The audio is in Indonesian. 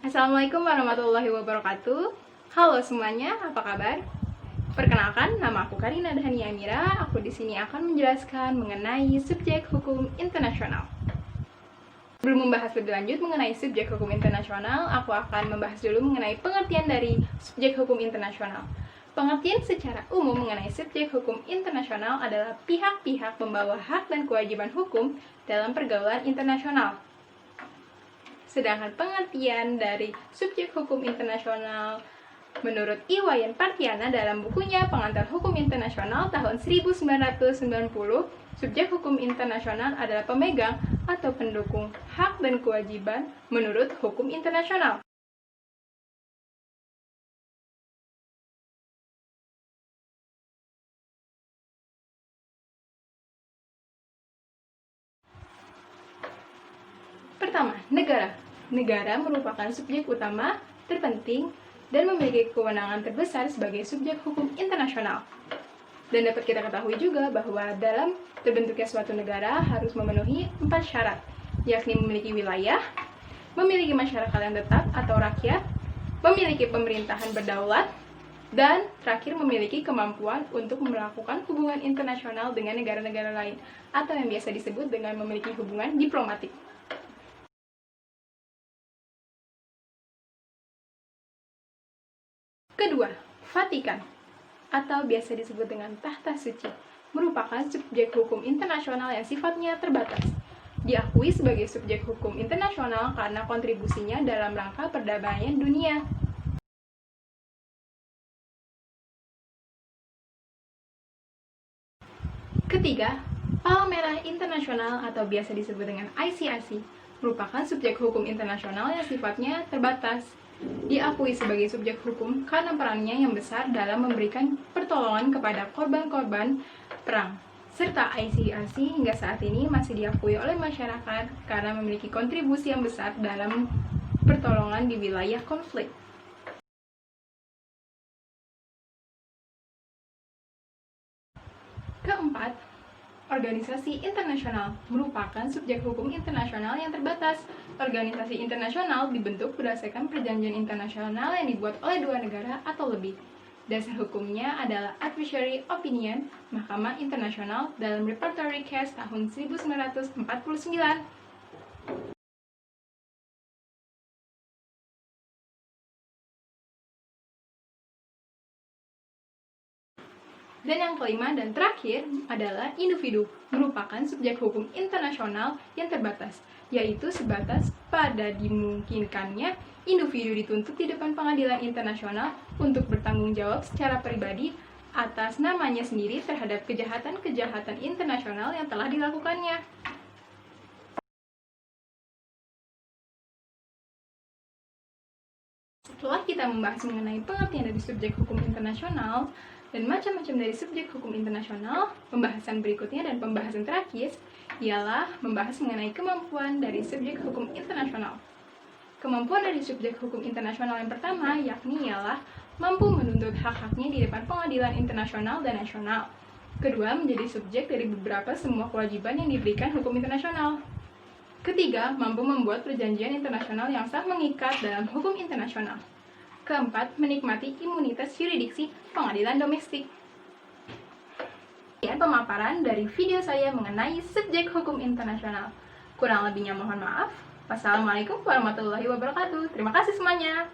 Assalamualaikum warahmatullahi wabarakatuh. Halo semuanya, apa kabar? Perkenalkan, nama aku Karina Dhania Amira. Aku di sini akan menjelaskan mengenai subjek hukum internasional. Sebelum membahas lebih lanjut mengenai subjek hukum internasional, aku akan membahas dulu mengenai pengertian dari subjek hukum internasional. Pengertian secara umum mengenai subjek hukum internasional adalah pihak-pihak pembawa hak dan kewajiban hukum dalam pergaulan internasional. Sedangkan pengertian dari subjek hukum internasional menurut Iwayan Partiana dalam bukunya Pengantar Hukum Internasional tahun 1990, subjek hukum internasional adalah pemegang atau pendukung hak dan kewajiban menurut hukum internasional. Pertama, negara. Negara merupakan subjek utama, terpenting, dan memiliki kewenangan terbesar sebagai subjek hukum internasional. Dan dapat kita ketahui juga bahwa dalam terbentuknya suatu negara harus memenuhi 4 syarat, yakni memiliki wilayah, memiliki masyarakat yang tetap atau rakyat, memiliki pemerintahan berdaulat, dan terakhir memiliki kemampuan untuk melakukan hubungan internasional dengan negara-negara lain, atau yang biasa disebut dengan memiliki hubungan diplomatik. Kedua, Vatikan, atau biasa disebut dengan Tahta Suci, merupakan subjek hukum internasional yang sifatnya terbatas. Diakui sebagai subjek hukum internasional karena kontribusinya dalam rangka perdamaian dunia. Ketiga, Palang Merah Internasional atau biasa disebut dengan ICRC, merupakan subjek hukum internasional yang sifatnya terbatas. Diakui sebagai subjek hukum karena perannya yang besar dalam memberikan pertolongan kepada korban-korban perang. Serta ICRC hingga saat ini masih diakui oleh masyarakat karena memiliki kontribusi yang besar dalam pertolongan di wilayah konflik. Keempat, organisasi internasional merupakan subjek hukum internasional yang terbatas. Organisasi internasional dibentuk berdasarkan perjanjian internasional yang dibuat oleh 2 negara atau lebih. Dasar hukumnya adalah Advisory Opinion Mahkamah Internasional dalam Repertory Case tahun 1949. Dan yang kelima dan terakhir adalah individu, merupakan subjek hukum internasional yang terbatas, yaitu sebatas pada dimungkinkannya individu dituntut di depan pengadilan internasional untuk bertanggung jawab secara pribadi atas namanya sendiri terhadap kejahatan-kejahatan internasional yang telah dilakukannya. Setelah kita membahas mengenai pengertian dari subjek hukum internasional dan macam-macam dari subjek hukum internasional, pembahasan berikutnya dan pembahasan terakhir ialah membahas mengenai kemampuan dari subjek hukum internasional. Kemampuan dari subjek hukum internasional yang pertama yakni ialah mampu menuntut hak-haknya di depan pengadilan internasional dan nasional. Kedua, menjadi subjek dari beberapa semua kewajiban yang diberikan hukum internasional. Ketiga, mampu membuat perjanjian internasional yang sah mengikat dalam hukum internasional. Keempat, menikmati imunitas yurisdiksi pengadilan domestik. Sekian pemaparan dari video saya mengenai subjek hukum internasional. Kurang lebihnya mohon maaf. Wassalamualaikum warahmatullahi wabarakatuh. Terima kasih semuanya.